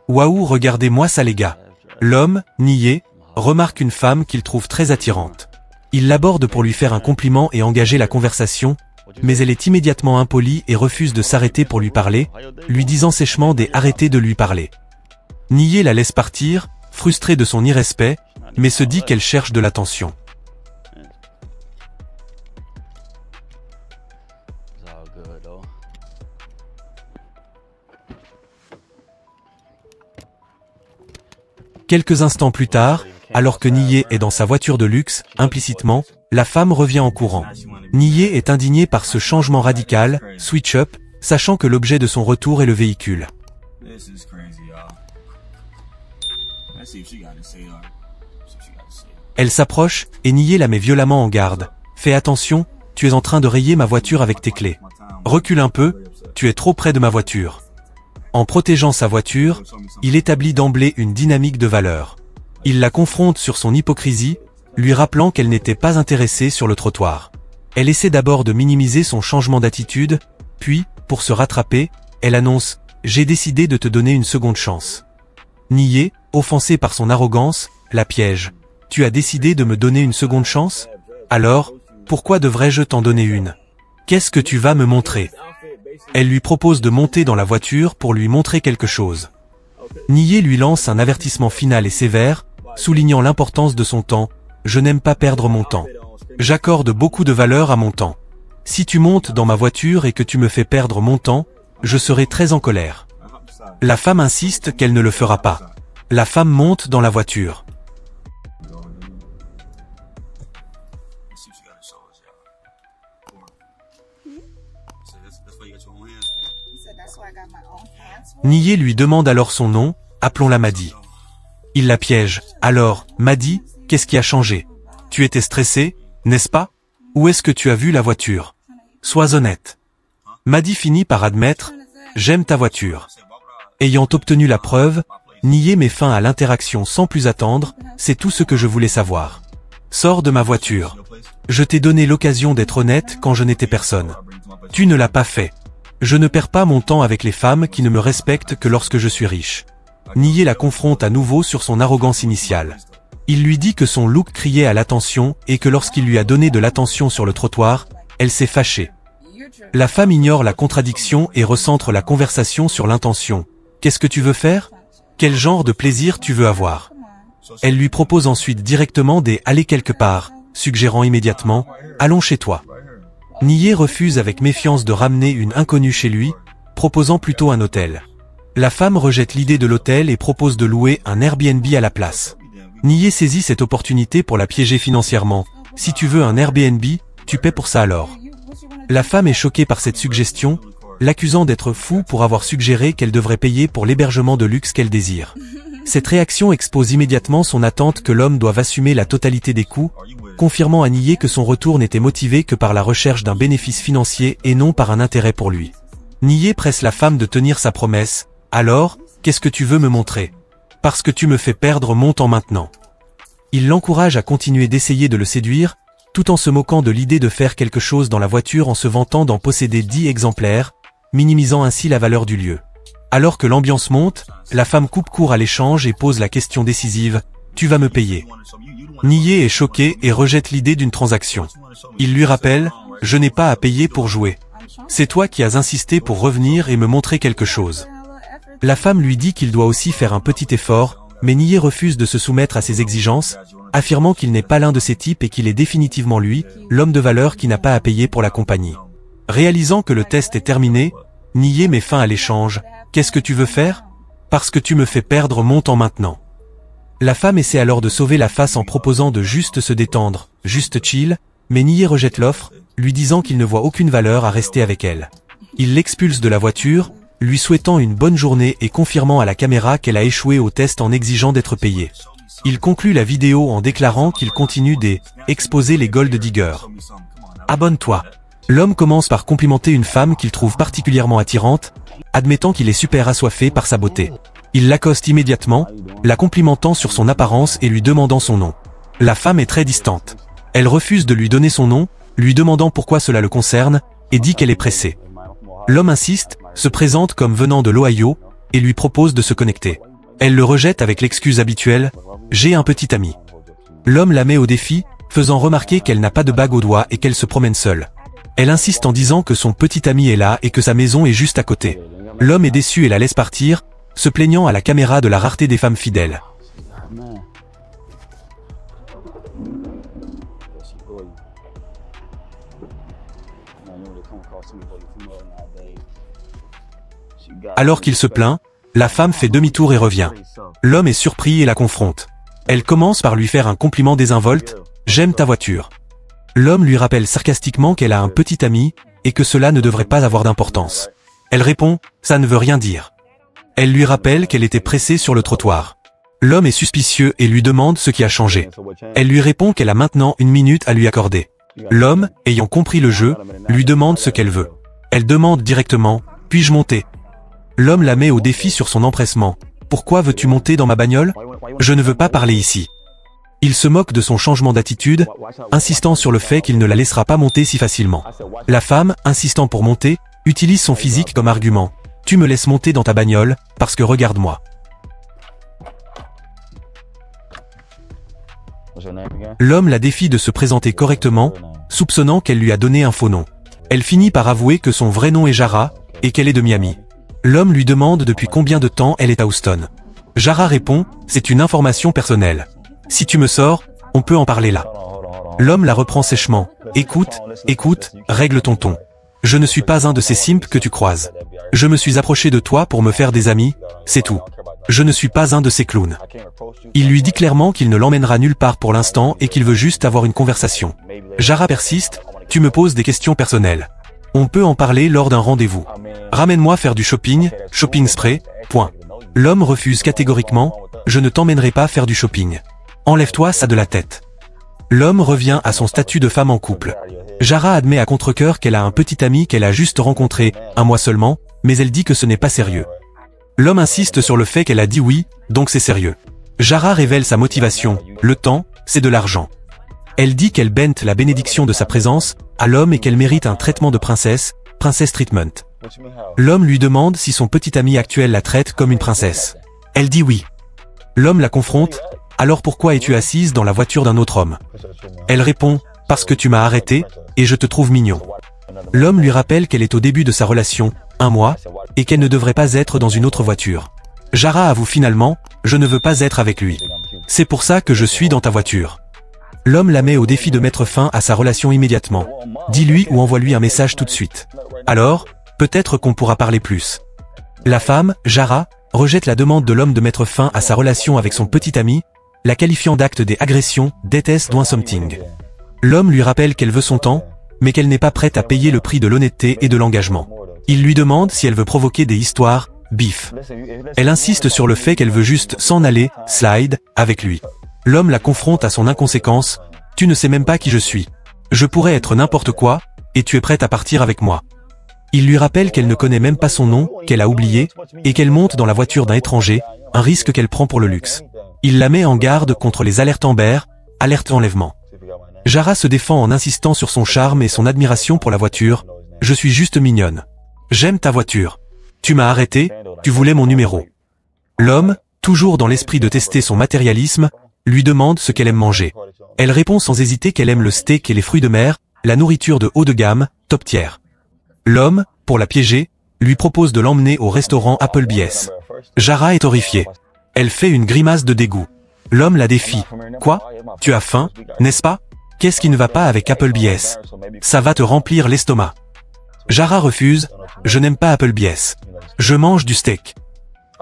Waouh, regardez-moi ça les gars. L'homme, niais, remarque une femme qu'il trouve très attirante. Il l'aborde pour lui faire un compliment et engager la conversation, mais elle est immédiatement impolie et refuse de s'arrêter pour lui parler, lui disant sèchement d'arrêter de lui parler. Niais la laisse partir, frustré de son irrespect, mais se dit qu'elle cherche de l'attention. Quelques instants plus tard, alors que Niais est dans sa voiture de luxe, implicitement, la femme revient en courant. Niais est indigné par ce changement radical, switch up, sachant que l'objet de son retour est le véhicule. Elle s'approche, et Niais la met violemment en garde. Fais attention, tu es en train de rayer ma voiture avec tes clés. Recule un peu, tu es trop près de ma voiture. En protégeant sa voiture, il établit d'emblée une dynamique de valeur. Il la confronte sur son hypocrisie, lui rappelant qu'elle n'était pas intéressée sur le trottoir. Elle essaie d'abord de minimiser son changement d'attitude, puis, pour se rattraper, elle annonce « J'ai décidé de te donner une seconde chance ». Niais, offensé par son arrogance, la piège. « Tu as décidé de me donner une seconde chance? Alors, pourquoi devrais-je t'en donner une? Qu'est-ce que tu vas me montrer ?» Elle lui propose de monter dans la voiture pour lui montrer quelque chose. Niais lui lance un avertissement final et sévère, soulignant l'importance de son temps. « Je n'aime pas perdre mon temps. J'accorde beaucoup de valeur à mon temps. Si tu montes dans ma voiture et que tu me fais perdre mon temps, je serai très en colère. » La femme insiste qu'elle ne le fera pas. La femme monte dans la voiture. Niais lui demande alors son nom, appelons-la Maddy. Il la piège. Alors, Maddy, qu'est-ce qui a changé? Tu étais stressé, n'est-ce pas? Où est-ce que tu as vu la voiture? Sois honnête. Maddy finit par admettre, j'aime ta voiture. Ayant obtenu la preuve, Niais met fin à l'interaction sans plus attendre, c'est tout ce que je voulais savoir. Sors de ma voiture. Je t'ai donné l'occasion d'être honnête quand je n'étais personne. Tu ne l'as pas fait. Je ne perds pas mon temps avec les femmes qui ne me respectent que lorsque je suis riche. Niais la confronte à nouveau sur son arrogance initiale. Il lui dit que son look criait à l'attention et que lorsqu'il lui a donné de l'attention sur le trottoir, elle s'est fâchée. La femme ignore la contradiction et recentre la conversation sur l'intention. Qu'est-ce que tu veux faire? Quel genre de plaisir tu veux avoir? Elle lui propose ensuite directement d'aller quelque part, suggérant immédiatement, allons chez toi. Niais refuse avec méfiance de ramener une inconnue chez lui, proposant plutôt un hôtel. La femme rejette l'idée de l'hôtel et propose de louer un Airbnb à la place. Niais saisit cette opportunité pour la piéger financièrement. Si tu veux un Airbnb, tu paies pour ça alors. La femme est choquée par cette suggestion, l'accusant d'être fou pour avoir suggéré qu'elle devrait payer pour l'hébergement de luxe qu'elle désire. Cette réaction expose immédiatement son attente que l'homme doive assumer la totalité des coûts, confirmant à Niais que son retour n'était motivé que par la recherche d'un bénéfice financier et non par un intérêt pour lui. Niais presse la femme de tenir sa promesse. Alors, qu'est-ce que tu veux me montrer? Parce que tu me fais perdre mon temps maintenant. Il l'encourage à continuer d'essayer de le séduire, tout en se moquant de l'idée de faire quelque chose dans la voiture en se vantant d'en posséder 10 exemplaires, minimisant ainsi la valeur du lieu. Alors que l'ambiance monte, la femme coupe court à l'échange et pose la question décisive, « Tu vas me payer ?» Niais est choqué et rejette l'idée d'une transaction. Il lui rappelle, « Je n'ai pas à payer pour jouer. C'est toi qui as insisté pour revenir et me montrer quelque chose. » La femme lui dit qu'il doit aussi faire un petit effort, mais Niais refuse de se soumettre à ses exigences, affirmant qu'il n'est pas l'un de ces types et qu'il est définitivement lui, l'homme de valeur qui n'a pas à payer pour la compagnie. Réalisant que le test est terminé, Niais met fin à l'échange. « Qu'est-ce que tu veux faire? Parce que tu me fais perdre mon temps maintenant. » La femme essaie alors de sauver la face en proposant de juste se détendre, juste chill, mais Niais rejette l'offre, lui disant qu'il ne voit aucune valeur à rester avec elle. Il l'expulse de la voiture, lui souhaitant une bonne journée et confirmant à la caméra qu'elle a échoué au test en exigeant d'être payée. Il conclut la vidéo en déclarant qu'il continue d'exposer les gold diggers. Abonne-toi. L'homme commence par complimenter une femme qu'il trouve particulièrement attirante, admettant qu'il est super assoiffé par sa beauté. Il l'accoste immédiatement, la complimentant sur son apparence et lui demandant son nom. La femme est très distante. Elle refuse de lui donner son nom, lui demandant pourquoi cela le concerne, et dit qu'elle est pressée. L'homme insiste, se présente comme venant de l'Ohio, et lui propose de se connecter. Elle le rejette avec l'excuse habituelle, « J'ai un petit ami ». L'homme la met au défi, faisant remarquer qu'elle n'a pas de bague au doigt et qu'elle se promène seule. Elle insiste en disant que son petit ami est là et que sa maison est juste à côté. L'homme est déçu et la laisse partir, se plaignant à la caméra de la rareté des femmes fidèles. Alors qu'il se plaint, la femme fait demi-tour et revient. L'homme est surpris et la confronte. Elle commence par lui faire un compliment désinvolte, « J'aime ta voiture ». L'homme lui rappelle sarcastiquement qu'elle a un petit ami, et que cela ne devrait pas avoir d'importance. Elle répond, « Ça ne veut rien dire ». Elle lui rappelle qu'elle était pressée sur le trottoir. L'homme est suspicieux et lui demande ce qui a changé. Elle lui répond qu'elle a maintenant 1 minute à lui accorder. L'homme, ayant compris le jeu, lui demande ce qu'elle veut. Elle demande directement, « Puis-je monter ?» L'homme la met au défi sur son empressement. « Pourquoi veux-tu monter dans ma bagnole ? Je ne veux pas parler ici. » Il se moque de son changement d'attitude, insistant sur le fait qu'il ne la laissera pas monter si facilement. La femme, insistant pour monter, utilise son physique comme argument. « Tu me laisses monter dans ta bagnole, parce que regarde-moi. » L'homme la défie de se présenter correctement, soupçonnant qu'elle lui a donné un faux nom. Elle finit par avouer que son vrai nom est Jara, et qu'elle est de Miami. L'homme lui demande depuis combien de temps elle est à Houston. Jara répond, « C'est une information personnelle. Si tu me sors, on peut en parler là. » L'homme la reprend sèchement. « Écoute, règle ton ton. Je ne suis pas un de ces simps que tu croises. Je me suis approché de toi pour me faire des amis, c'est tout. Je ne suis pas un de ces clowns. » Il lui dit clairement qu'il ne l'emmènera nulle part pour l'instant et qu'il veut juste avoir une conversation. Jara persiste, « Tu me poses des questions personnelles. On peut en parler lors d'un rendez-vous. Ramène-moi faire du shopping spray, point. » L'homme refuse catégoriquement, « Je ne t'emmènerai pas faire du shopping. Enlève-toi ça de la tête. » L'homme revient à son statut de femme en couple. Jara admet à contre-cœur qu'elle a un petit ami qu'elle a juste rencontré, 1 mois seulement, mais elle dit que ce n'est pas sérieux. L'homme insiste sur le fait qu'elle a dit oui, donc c'est sérieux. Jara révèle sa motivation, le temps, c'est de l'argent. Elle dit qu'elle bente la bénédiction de sa présence à l'homme et qu'elle mérite un traitement de princesse treatment. L'homme lui demande si son petit ami actuel la traite comme une princesse. Elle dit oui. L'homme la confronte, « Alors pourquoi es-tu assise dans la voiture d'un autre homme ?» Elle répond, « Parce que tu m'as arrêté, et je te trouve mignon. » L'homme lui rappelle qu'elle est au début de sa relation, 1 mois, et qu'elle ne devrait pas être dans une autre voiture. Jara avoue finalement, « Je ne veux pas être avec lui. C'est pour ça que je suis dans ta voiture. » L'homme la met au défi de mettre fin à sa relation immédiatement. Dis-lui ou envoie-lui un message tout de suite. Alors, peut-être qu'on pourra parler plus. La femme, Jara, rejette la demande de l'homme de mettre fin à sa relation avec son petit ami, la qualifiant d'acte des agressions, d'être doing something. L'homme lui rappelle qu'elle veut son temps, mais qu'elle n'est pas prête à payer le prix de l'honnêteté et de l'engagement. Il lui demande si elle veut provoquer des histoires, bif. Elle insiste sur le fait qu'elle veut juste s'en aller, slide, avec lui. L'homme la confronte à son inconséquence, « Tu ne sais même pas qui je suis. Je pourrais être n'importe quoi, et tu es prête à partir avec moi. » Il lui rappelle qu'elle ne connaît même pas son nom, qu'elle a oublié, et qu'elle monte dans la voiture d'un étranger, un risque qu'elle prend pour le luxe. Il la met en garde contre les alertes Amber, alerte enlèvement. Jara se défend en insistant sur son charme et son admiration pour la voiture, « Je suis juste mignonne. J'aime ta voiture. Tu m'as arrêté, tu voulais mon numéro. » L'homme, toujours dans l'esprit de tester son matérialisme, lui demande ce qu'elle aime manger. Elle répond sans hésiter qu'elle aime le steak et les fruits de mer, la nourriture de haut de gamme, top tier. L'homme, pour la piéger, lui propose de l'emmener au restaurant Applebee's. Jara est horrifiée. Elle fait une grimace de dégoût. L'homme la défie. « Quoi ? Tu as faim, n'est-ce pas ? Qu'est-ce qui ne va pas avec Applebee's ? Ça va te remplir l'estomac. » Jara refuse. « Je n'aime pas Applebee's. Je mange du steak. »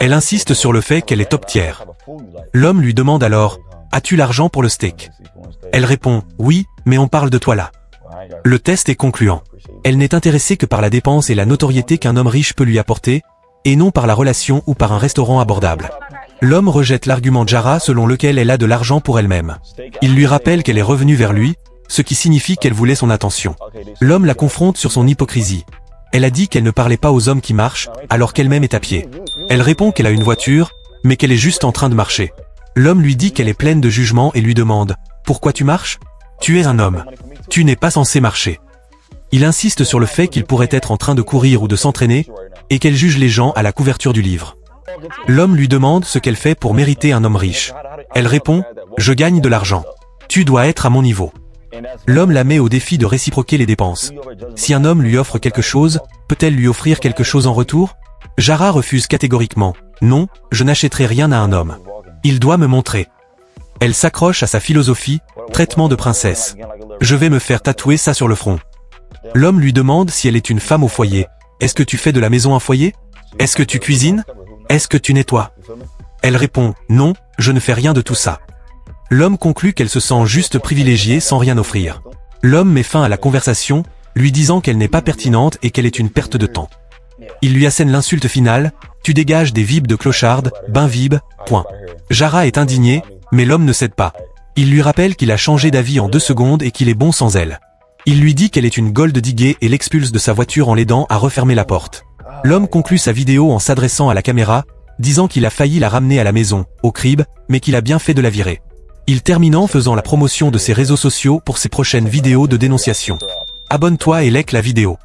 Elle insiste sur le fait qu'elle est top tier. L'homme lui demande alors, « As-tu l'argent pour le steak ?» Elle répond, « Oui, mais on parle de toi là. » Le test est concluant. Elle n'est intéressée que par la dépense et la notoriété qu'un homme riche peut lui apporter, et non par la relation ou par un restaurant abordable. L'homme rejette l'argument de Jara selon lequel elle a de l'argent pour elle-même. Il lui rappelle qu'elle est revenue vers lui, ce qui signifie qu'elle voulait son attention. L'homme la confronte sur son hypocrisie. Elle a dit qu'elle ne parlait pas aux hommes qui marchent, alors qu'elle-même est à pied. Elle répond qu'elle a une voiture, mais qu'elle est juste en train de marcher. L'homme lui dit qu'elle est pleine de jugement et lui demande « Pourquoi tu marches ? Tu es un homme. Tu n'es pas censé marcher. » Il insiste sur le fait qu'il pourrait être en train de courir ou de s'entraîner, et qu'elle juge les gens à la couverture du livre. L'homme lui demande ce qu'elle fait pour mériter un homme riche. Elle répond, je gagne de l'argent. Tu dois être à mon niveau. L'homme la met au défi de réciproquer les dépenses. Si un homme lui offre quelque chose, peut-elle lui offrir quelque chose en retour? Jara refuse catégoriquement. Non, je n'achèterai rien à un homme. Il doit me montrer. Elle s'accroche à sa philosophie, traitement de princesse. Je vais me faire tatouer ça sur le front. L'homme lui demande si elle est une femme au foyer. Est-ce que tu fais de la maison un foyer? Est-ce que tu cuisines? Est-ce que tu nettoies? Elle répond, non, je ne fais rien de tout ça. L'homme conclut qu'elle se sent juste privilégiée sans rien offrir. L'homme met fin à la conversation, lui disant qu'elle n'est pas pertinente et qu'elle est une perte de temps. Il lui assène l'insulte finale, tu dégages des vibes de clocharde, ben vib, point. Jara est indignée, mais l'homme ne cède pas. Il lui rappelle qu'il a changé d'avis en 2 secondes et qu'il est bon sans elle. Il lui dit qu'elle est une gold digger et l'expulse de sa voiture en l'aidant à refermer la porte. L'homme conclut sa vidéo en s'adressant à la caméra, disant qu'il a failli la ramener à la maison, au crib, mais qu'il a bien fait de la virer. Il termine en faisant la promotion de ses réseaux sociaux pour ses prochaines vidéos de dénonciation. Abonne-toi et like la vidéo.